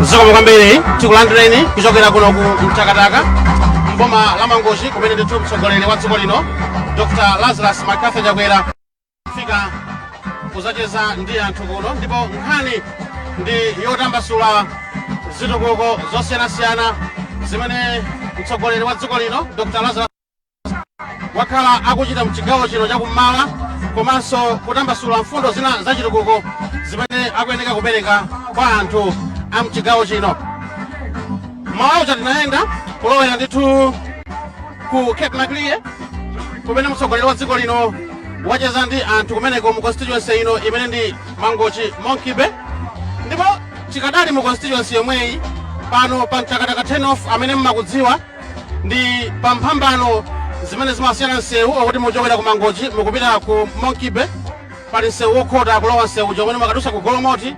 Zikomo kwambiri tikulandireni kuchokera kuno ku Mtakataka mboma la Mangochi kumene ndithu mtsogoleri wa dziko lino Dr. Lazarus Makafa Chakwera fika kuzacheza ndi anthu kuno, ndipo nkhani ndi yotambasula zitukuko zosiyanasiyana zimene mtsogoleri wa dziko lino Dr. Lazarus wakhala akuchita mchigawo chino chakummawa, komanso kutambasula mfundo zina zachitukuko zimene akuyeneka kupereka kwa anthu a mchigawo chino. Mawaucha tinayenda kulowera ndithu ku Cape Maclear kumene mtsogoleri wa dziko lino wacheza ndi anthu kumeneko mu constituency ino imene ndi Mangochi Monkibe, ndipo tikadali mu constituency yomweyi pano pa Mtakataka 10 off amene mmakudziwa ndi pamphambano zimene zimasiyana nsewu okuti muchokera ku Mangochi mukupita ku Monkibe. Pali nsewu wokhota kulowa nsewu chomwe makadusa ku Golomoti,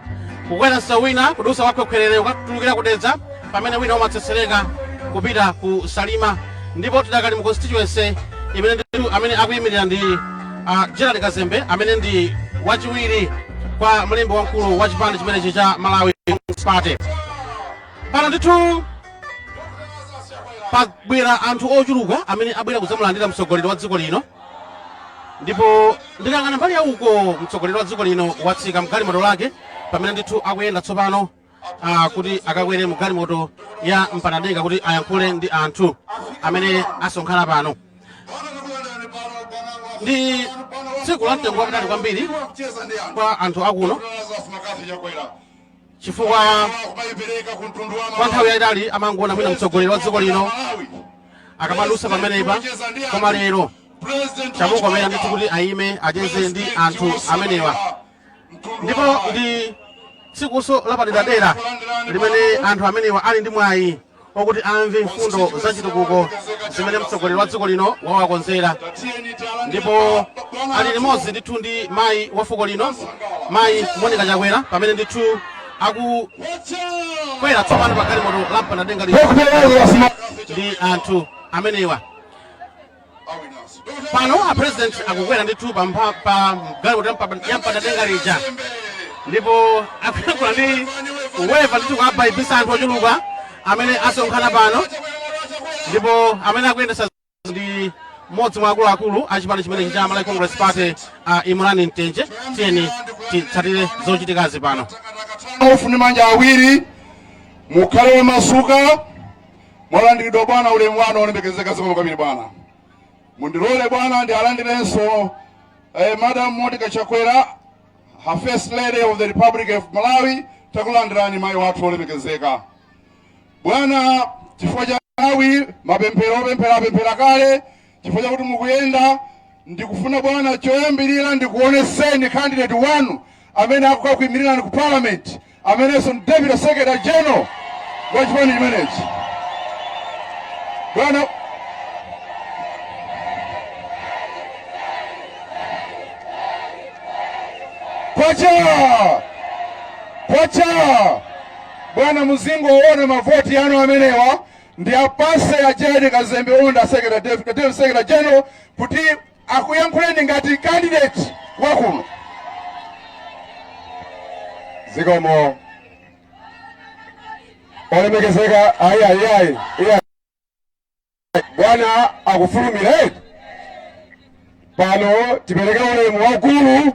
kukwera nsewu wina kudusa wakhwekhwerere ukatulukira kudedza, pamene wina umatsetsereka kupita ku Salima. Ndipo tidakali mu constituency imene ndithu amene akuyimirira ndi Gerald Kazembe amene ndi wachiwiri kwa mlembi wamkulu wa chipande chimenechi cha Malawi Party. Pano ndithu pabwera anthu ochuluka amene abwera kudzamulandira mtsogoleri wa dziko lino, ndipo ndikangana mbali ya uko mtsogoleri wa dziko lino watsika mgalimoto lake pamene ndithu akuyenda tsopano kuti akakwere mgalimoto ya mpatadenga kuti ayankhule ndi anthu amene asonkhana pano. Ndi tsiku la mtengo wapatali kwambiri kwa anthu akuno, chifukwa kwa nthawi yayitali amangoona mwina mtsogoleri wa dziko lino akamadusa pamenepa, koma lero chamukomera ndithu kuti ayime acheze ndi anthu amenewa. Ndipo ndi tsikuso lapaderadera limene anthu amenewa ali ndi mwayi okuti amve mfundo zachitukuko zimene mtsogoleri wa dziko lino wawakonzera. Ndipo ali limodzi ndithu ndi mayi wa fuko lino, mayi Monica Chakwera, pamene ndithu akukwera tsopano pa galimoto la mpatadenga ndi anthu amenewa. Pano a president akukwera ndithu pa galimoto ya mpatadenga lija, ndipo akuyankhula ndi kuweva ndithu kuabayibisa anthu ochuluka amene asonkhana pano, ndipo amene akuyendesa ndi mmodzi mwa akuluakulu a chipande chimenechi cha Malawi Congress Party Imran Ntenje. Tiyeni titsatire zochitikazi pano. Ofuni manja awiri mukhale masuka mwalandiridwa bwana ulemu wanu olemekezeka zikomo kwambiri bwana. Mundilole bwana ndi alandirenso Madam Monica Chakwera, her First Lady of the Republic of Malawi, takulandirani mayi wathu olemekezeka. Bwana chifukwa cha nthawi mapemphera kale, chifukwa chakuti mukuyenda, ndikufuna bwana choyambirira ndikuoneseni candidate wanu amene akuka kuyimirira ku parliament, amenenso Deputy Secretary General wa chipande chimenechi. Bwana Kwacha bwana muzingo uone mavoti yanu amenewa ndi apase ya Gerald Kazembe onda Deputy Secretary General kuti akuyankhuleni ngati candidate wakuno. Zikomo olemekezeka ayi bwana akufulumira pano tipereke ulemu waukulu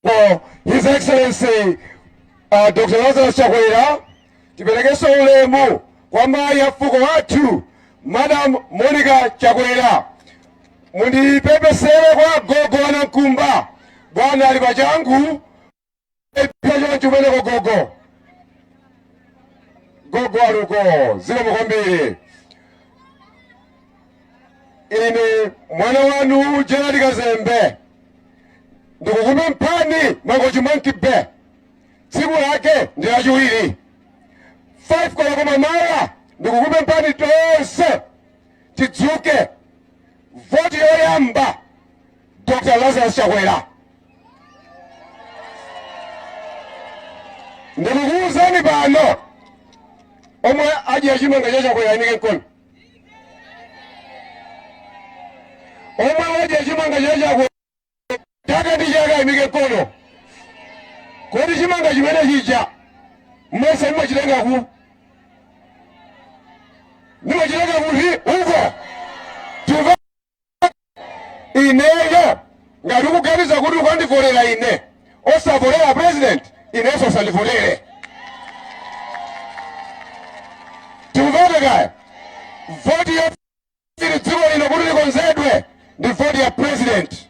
for His Excellency Dr. Lazarus Chakwera, tiperekeso ulemu kwa mayi afuko wathu Madam Monica Chakwera. Mundipepesere kwa gogo wanamkumba bwana ali pachangu epyacho chumene kwa gogo aluko. Zikomo kwambiri. Ine mwana wanu Gerald Kazembe ndikukupa mpani Mangochi Monkibe, tsiku lake ndi lachiwiri 5 koloko mamawa, ndikukupa mpani tonse tidzuke voti yoyamba Dr. Lazarus Chakwera. Ndikukuwuzani pano omwe ajiya chimanga cha Chakwera inike mkono, omwe ajiya chimanga cha Chakwera taka ndi chaka imike mkono. Kodi chimanga chimene chija Mmese mwachilenga ku. Mwachilenga ku hi uko. Tuva ineyo ngati ukuganiza kuti ukandivolera ine osavolera president ineso osandivolere. Tumvete kaya voti ya dziko lino kuti likonzedwe ndi voti ya president.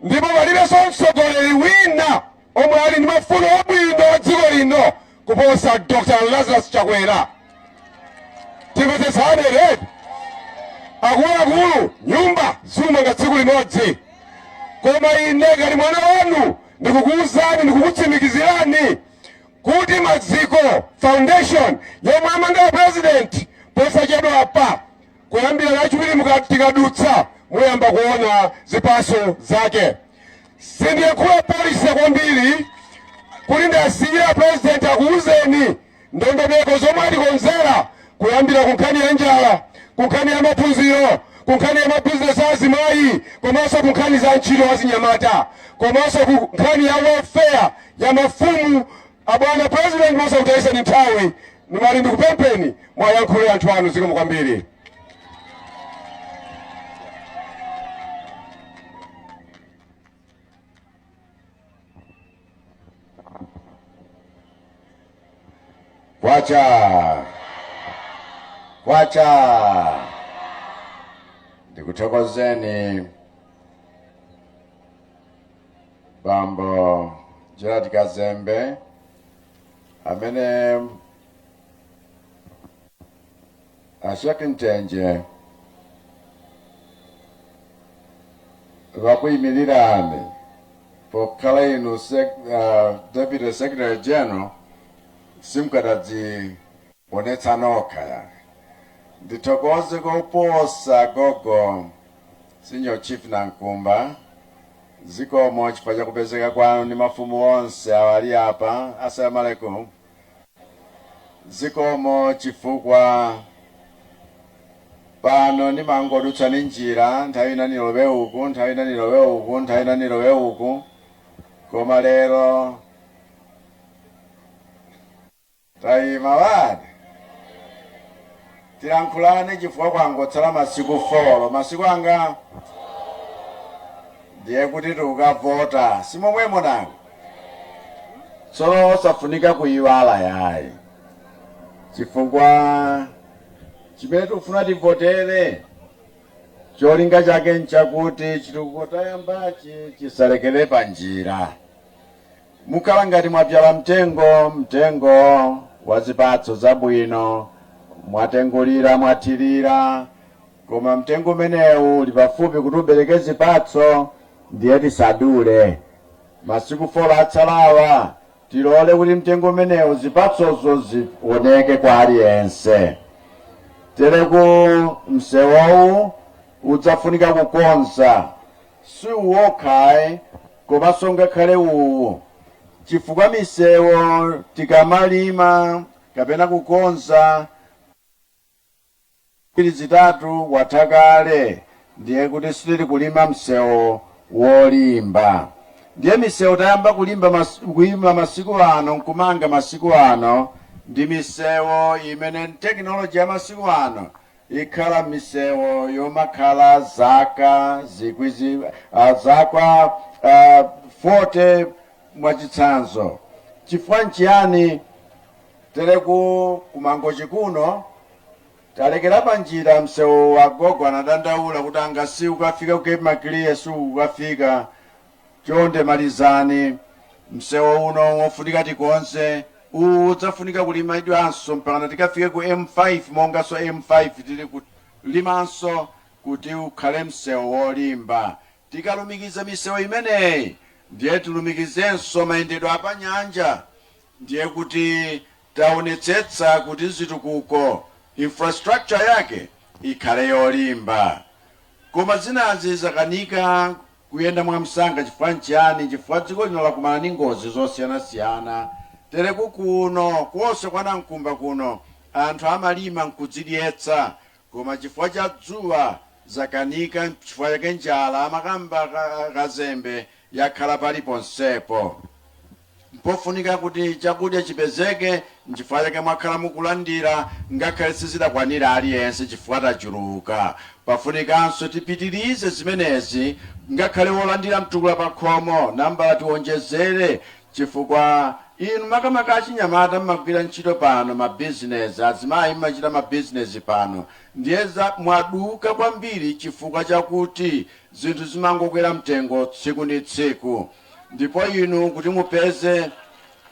Ndipo palibe mtsogoleri wina omwe ali ndi mafuno abwino wa dziko lino kuposa Dr. Lazarus Chakwera. Timvetsetsane redi. Akuluakulu nyumba simanga tsiku limodzi. Koma ine ngati mwana wanu ndikukuwuzani ndikukutsimikizirani kuti Maziko Foundation yomwe amanga president posachedwa apa kuyambira lachiwiri mukatikadutsa muyamba kuona zipaso zake. Sindiyankhula polisi kwambiri kuti ndasiyira president akuwuzeni ndondomeko zomwe atikonzera kuyambira ku nkhani ya njala, ku nkhani ya maphunziro, ku nkhani ya mabizinesi azimayi, komanso ku nkhani za ntchito azinyamata, komanso ku nkhani ya welfare ya mafumu. Abwana president musakutayisani nthawi nimali ndikupempheni mwayankhule anthu anu zikomo kwambiri. Kwacha ndikuthokozeni Bambo Gerard Kazembe amene ashakintenje vakuyimirirani pokhala inu Deputy Secretary General simukadadzionetsa nokha yani. Ndithokoze koposa gogo Senior Chief Nankumba zikomo chifukwa chakupezeka kwanu ndi mafumu onse awali apa. Assalamu alaikum. Zikomo chifukwa pano ndimangodutsa ndi njira nthawi ina nilowe uku, nthawi ina nilowe uku, nthawi ina nilowe uku, koma lero tayima wadi tilankhulane chifukwa kwangotsala masiku 4. Masiku anga ndiye kuti tikavota simomwemo nanga tsono osafunika kuyiwala yayi chifukwa chimene tikufuna tivotere cholinga chake nchakuti chitukuko tayambachi chisalekere pa njira. Mukhala ngati mwapyala mtengo wa zipatso zabwino, mwatengulira mwathirira, koma mtengo umenewu uli pafupi kuti ubereke zipatso, ndiye tisadule. Masiku 4 atsalawa tilole kuti mtengo umenewu zipatsozo zioneke kwa aliyense. Tereku msewowu udzafunika kukonza si uwokhayi komanso ngakhale uwu, chifukwa misewo tikamalima kapena kukonza pili zitatu wathakale, ndiye kuti sitili kulima msewo wolimba. Ndiye misewo tayamba kulimba masiku ano, nkumanga masiku ano, ndi misewo imene teknoloji ya masiku ano ikhala misewo yomakhala zaka zikwizi zaka 40 mwachitsanzo. Chifukwa nchiyani tereku kumangochi kuno talekera panjira msewo wa gogo anadandaula kuti angasi ukafika kukepi makiliye su ukafika. Chonde malizani msewo uno wofunika tikonse udzafunika kulimidwanso mpaka tikafike ku M5 mongaso M5 tili kulimanso kuti ukhale msewo wolimba. Tikalumikiza misewo imeneyi ndiye tulumikizenso mayendedwe apa nyanja, ndiye kuti taonetsetsa kuti zitukuko infrastructure yake ikhale yolimba. Koma zinazi zakanika kuyenda mwamsanga chifukwa nchiyani? Chifukwa dziko lino lakumana ndi ngozi zosiyanasiyana. Tereku kuno kwonse kwa Nankumba kuno anthu amalima nkudzidyetsa, koma chifukwa cha dzuwa zakanika, chifukwa chake njala amakamba Kazembe yakhala paliponsepo. mpofunika kuti chakudya chipezeke, nchifukwa chake mwakhala mukulandira ngakhale sizidakwanira aliyense chifukwa tachuluka. Pafunikanso tipitirize zimenezi, ngakhale wolandira mtukula pa khomo nambala tiwonjezere, chifukwa inu makamaka achinyamata mmagwira ntchito pano mabizinesi, azimayi mmachita mabizinesi pano, ndiyeza mwaduka kwambiri chifukwa chakuti zinthu zimangokwera mtengo tsiku ndi tsiku. Ndipo inu kuti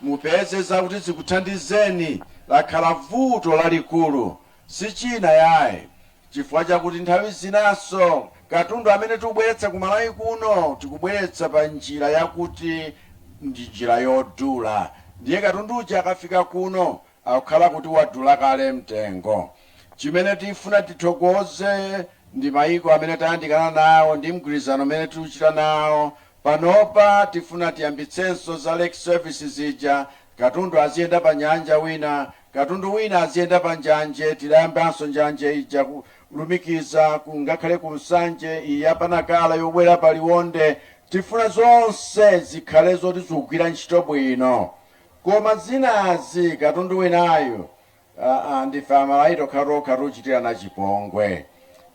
mupeze zakuti zikuthandizeni lakhala vuto lalikulu, si china yaye, chifukwa chakuti nthawi zinaso katundu amene tikubweretsa ku Malawi kuno tikubweretsa pa njira yakuti ndi njira yodula, ndiye katunduja akafika kuno akukhala kuti wadula kale mtengo. Chimene tifuna tithokoze ndi mayiko amene tayandikana nawo ndi mgwirizano amene tikuchita nawo. Panopa tifuna tiyambitsenso za lake services ija, katundu aziyenda pa nyanja wina, katundu wina aziyenda pa njanje, tilayambanso njanje ija kulumikiza kungakhale ku Nsanje iyi apanakala yobwera pa Liwonde. Tifuna zonse zikhale zoti zikugwira ntchito bwino, koma zinazi katundu winayo ndife Amalawi tokha tichitira na chipongwe,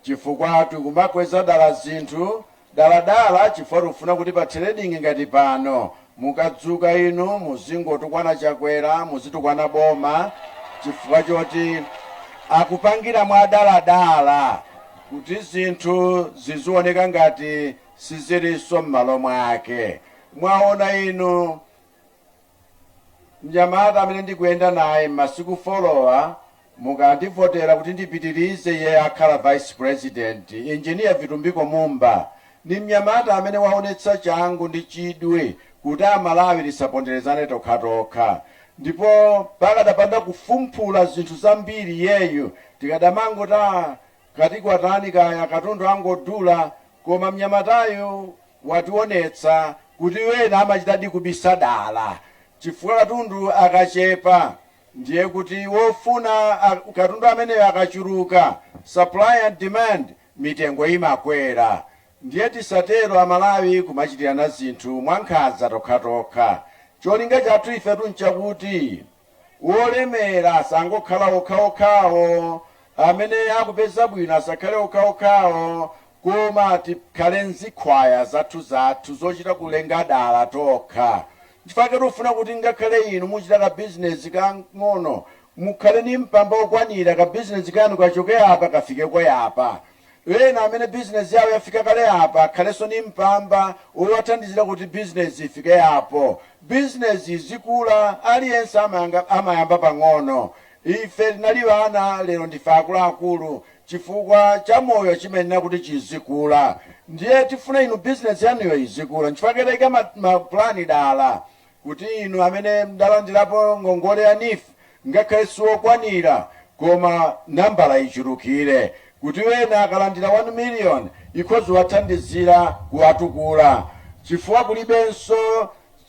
chifukwa tikumakweza dala zinthu daladala, chifukwa tikufuna kuti pa trading ngati pano mukadzuka inu muzingotukwana chakwera, muzitukwana boma, chifukwa choti akupangira mwa daladala kuti zinthu zizioneka ngati siziliso m'malo mwake. Mwaona inu mnyamata amene ndikuyenda naye masiku folowa, mukandivotera kuti ndipitirize iye akhala vice president, engineer Vitumbiko Mumba, ni mnyamata amene waonetsa changu ndi chidwi kuti Amalawi lisaponderezane tokha. Ndipo pakadapanda kufumphula zinthu zambiri yeyu tikadamangota katikwatani kaya katundu angodula, koma mnyamatayo wationetsa kuti wena amachitadi kubisa dala, chifukwa katundu akachepa ndiye kuti wofuna katundu ameneyo akachuluka, supply and demand, mitengo imakwera. Ndiye tisatero Amalawi kumachitirana zinthu mwankhanza tokha. Cholinga chathu ifetu nchakuti wolemera sangokhala okhaokhawo, amene akupeza bwino asakhale okhaokhawo, koma tikhale nzikhwaya zathu zochita kulenga dala tokha. Chifukwa tikufuna kuti ngakhale inu muchita ka business kang'ono mukhale ni mpamba okwanira, ka business kanu kachoke apa kafike kwa yapa. Wena amene business yawo yafika kale apa khalenso ni mpamba owathandizira kuti business ifike yapo. Business izikula, aliyense amayamba pang'ono. Ife tinali wana, lero ndife akuluakulu, chifukwa cha moyo chimenena kuti chizikula. Ndiye tifuna inu business yanuyo izikula, nchifukwa ketaika maplani dala kuti inu amene mdalandirapo ngongole ya NIF ngakhale siwokwanira, koma nambala ichulukire, kuti wena akalandira 1 million ikhozi wathandizira kuwatukula, chifukwa kulibenso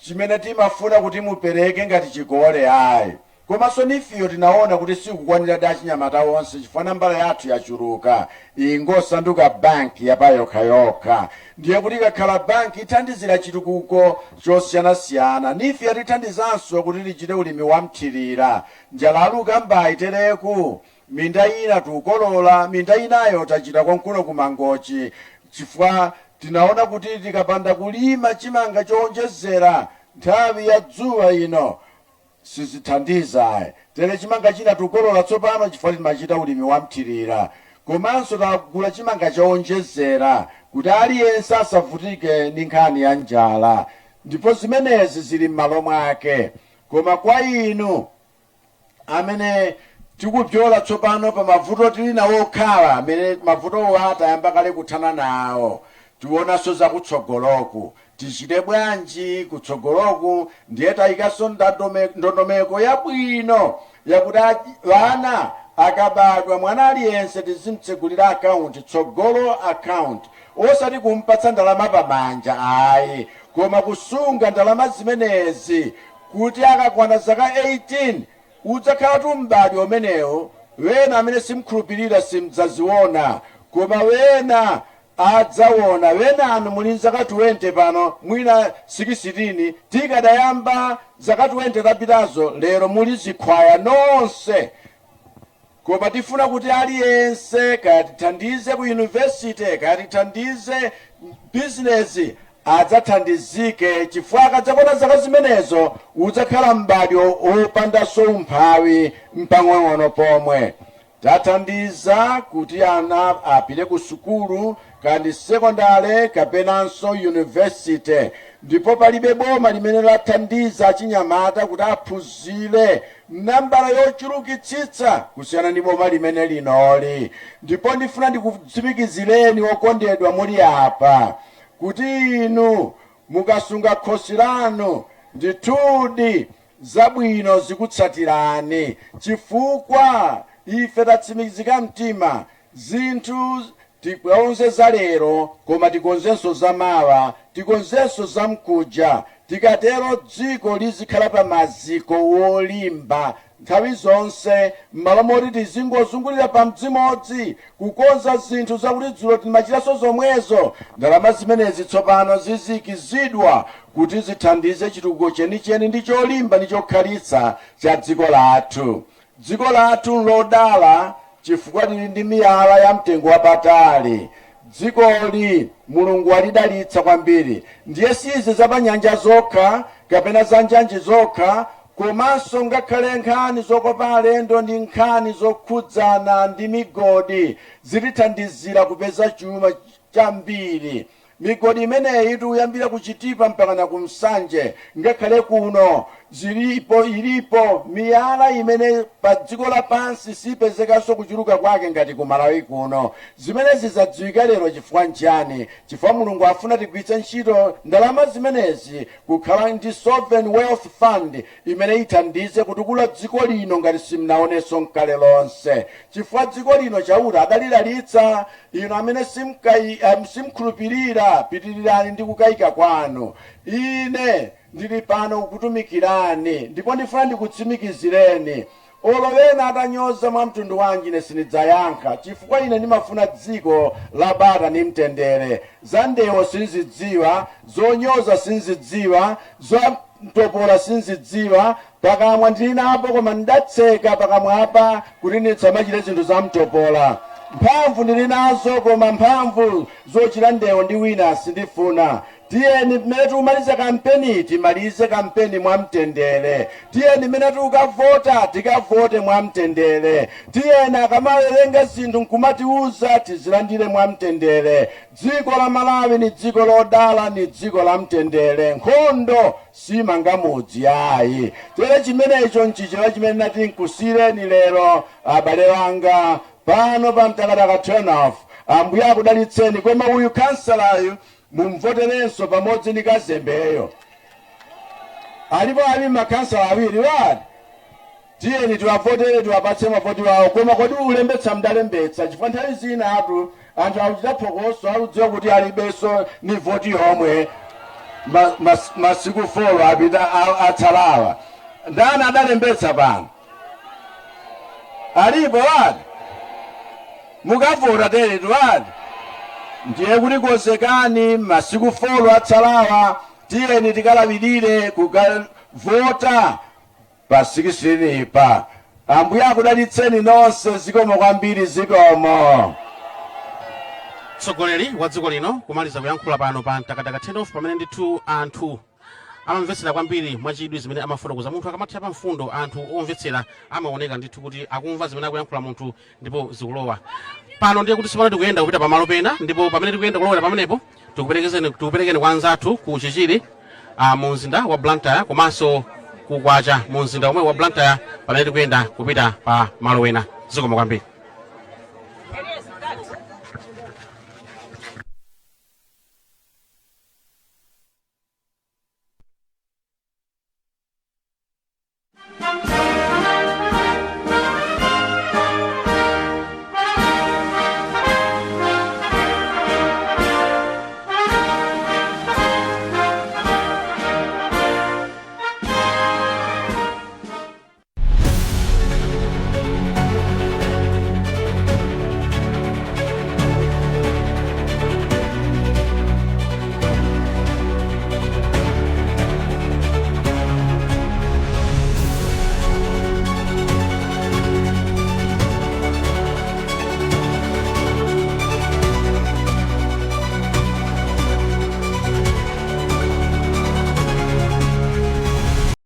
chimene timafuna kuti mupereke ngati chikole ayi. Komanso nifiyo tinaona kuti sikukwanira da achinyamata onse, chifukwa nambala yathu yachuluka, ingosanduka banki yapayokha. Ndiye kuti ikakhala banki ithandizira chitukuko chosiyanasiyana. Nifiyo tithandizanso kuti tichite ulimi wamthirira, njalaluka mbayi tereku, minda ina tukolola, minda inayo tachita konkuno kumangochi, chifukwa tinaona kuti tikapanda kulima chimanga chowonjezera nthawi ya dzuwa ino sizithandiza. Tere chimanga china tukolola tsopano chifukwa timachita ulimi wamthirira, komanso tagula chimanga chowonjezera kuti aliyense asavutike ndi nkhani ya njala. Ndipo zimenezi zili m'malo mwake, koma kwa inu amene tikubyola tsopano pa mavuto tili nawo okhala, amene mavutowo atayamba kale kuthana nawo, tionanso zakutsogoloku tichite bwanji kutsogoloku. Ndiye tayikaso ndondomeko yabwino yakuti vana akabadwa mwana aliyense tizimtsegulira akaunti, tsogolo akaunti, osati kumpatsa ndalama pamanja ayi, koma kusunga ndalama zimenezi kuti akakwana zaka 18 udzakhala tumbadi omenewo. Wena amene simkhulupirira simdzaziona, koma wena adzaona wena anu muli zaka 20 pano mwina 16 tikadayamba zaka 20 tapitazo lero muli zikhwaya nonse. Koma tifuna kuti aliyense katithandize ku university katithandize business adzathandizike chifukwa akadzakona zaka zimenezo udzakhala m'badwo opandanso umphawi mpang'ono pomwe. Tathandiza kuti ana apite ku sukulu kandi sekondale kapenanso university, ndipo palibe boma limene lathandiza achinyamata kuti aphunzire nambala yochulukitsitsa kusiyana ndi boma limene linoli. Ndipo ndifuna ndikutsimikizireni okondedwa muli apa kuti inu mukasunga khosi lanu ndithudi zabwino zikutsatirani, chifukwa ife tatsimikizika mtima zinthu tikonze za lero koma tikonzenso za mawa, tikonzenso za mkuja. Tikatero dziko lizikhala pa maziko wolimba nthawi zonse, m'malo moti tizingozungulira pa mdzimodzi kukonza zinthu zakuti dzulo timachitanso zomwezo. Ndalama zimenezi tsopano zizikizidwa kuti zithandize chitukuko chenicheni ndi cholimba ndi chokhalitsa cha dziko lathu. Dziko lathu lodala chifukwa lili ndi miyala ya mtengo wapatali. Dzikoli Mulungu walidalitsa kwambiri. Ndiye sizi zapanyanja zokha kapena za njanji zokha, komanso ngakhale nkhani zokopa alendo ndi nkhani zokhudzana ndi migodi zitithandizira kupeza chuma chambiri. Migodi imeneyi tikuyambira kuchitipa mpaka na kumsanje, ngakhale kuno ilipo miyala imene pa dziko lapansi sipezekanso kuchuluka kwake ngati ku Malawi kuno. Zimenezi zadziwika lero chifukwa nchani? Chifukwa Mulungu afuna tigwiritse ntchito ndalama zimenezi kukhala ndi sovereign wealth fund imene ithandize kutukula dziko lino ngati simnaonenso nkale lonse. Chifukwa dziko lino chauta adalidalitsa, ino amene simkhulupirira pitirirani ndi kukayika kwanu. Ine ndili pano kukutumikirani, ndipo ndifuna ndikutsimikizireni. Olowena atanyoza mwa mtundu wanji ine sinidzayankha, chifukwa ine ndimafuna dziko la bata ndi mtendere. Za ndewo sinzidziwa, zonyoza sinzidziwa, za mtopola sinzidziwa. Pakamwa ndili napo koma ndatseka pakamwa apa kuti nditsamachire zinthu za mtopola. Mphamvu ndili nazo koma mphamvu zochita ndewo ndi wina sindifuna. Tiyeni mmene tikumaliza kampeni timalize kampeni mwa mtendere. Tiyeni mmene tikavota tikavote mwa mtendere. Tiyeni akamawerenga zinthu nkumatiuza tizilandire mwa mtendere. Dziko la Malawi ni dziko lodala, ni dziko la mtendere. Nkhondo simanga mudzi ayi. Tere chimenecho nchichewa chimene nati nkusireni lero abale wanga pano pa Mtakataka turn off. Ambuye akudalitseni koma uyu kansalayu mumvoterenso pamodzi ndi Kazembeyo. Alipo ali makansala awiri wadi. Tiyeni tiwavotere tiwapatse mavoti wawo, koma kodi ulembetsa mdalembetsa chifukwa nthawi zina anthu akuchita phokoso akudziwa kuti alibenso ni voti yomwe masiku 4 apita atsalawa. Ndani adalembetsa pano? Alipo wadi? Mukavota tere wadi? Ndiye kuti konsekani masiku 4 atsalawa, tiyeni tikalawirire kukavota pa 16 pa. Ambuye akudalitseni nonse, zikomo kwambiri, zikomo. Mtsogoleri wa dziko lino kumaliza kuyankhula pano pa Mtakataka turn off, pamene ndithu anthu amamvetsera kwambiri mwachidwi zimene amafotokoza. Munthu akamathira pa mfundo anthu omvetsera amaoneka ndithu kuti akumva zimene akuyankhula munthu ndipo zikulowa. Pano ndiye kuti sipano tikuyenda kupita pamalo pena, ndipo pamene tikuyenda kulowera pamenepo tikuperekeni kwa anzathu ku Chichiri mu mzinda wa Blantyre, komanso ku Kwacha mu mzinda omwe wa Blantyre, pamene tikuyenda kupita pa malo ena. Zikomo kwambiri.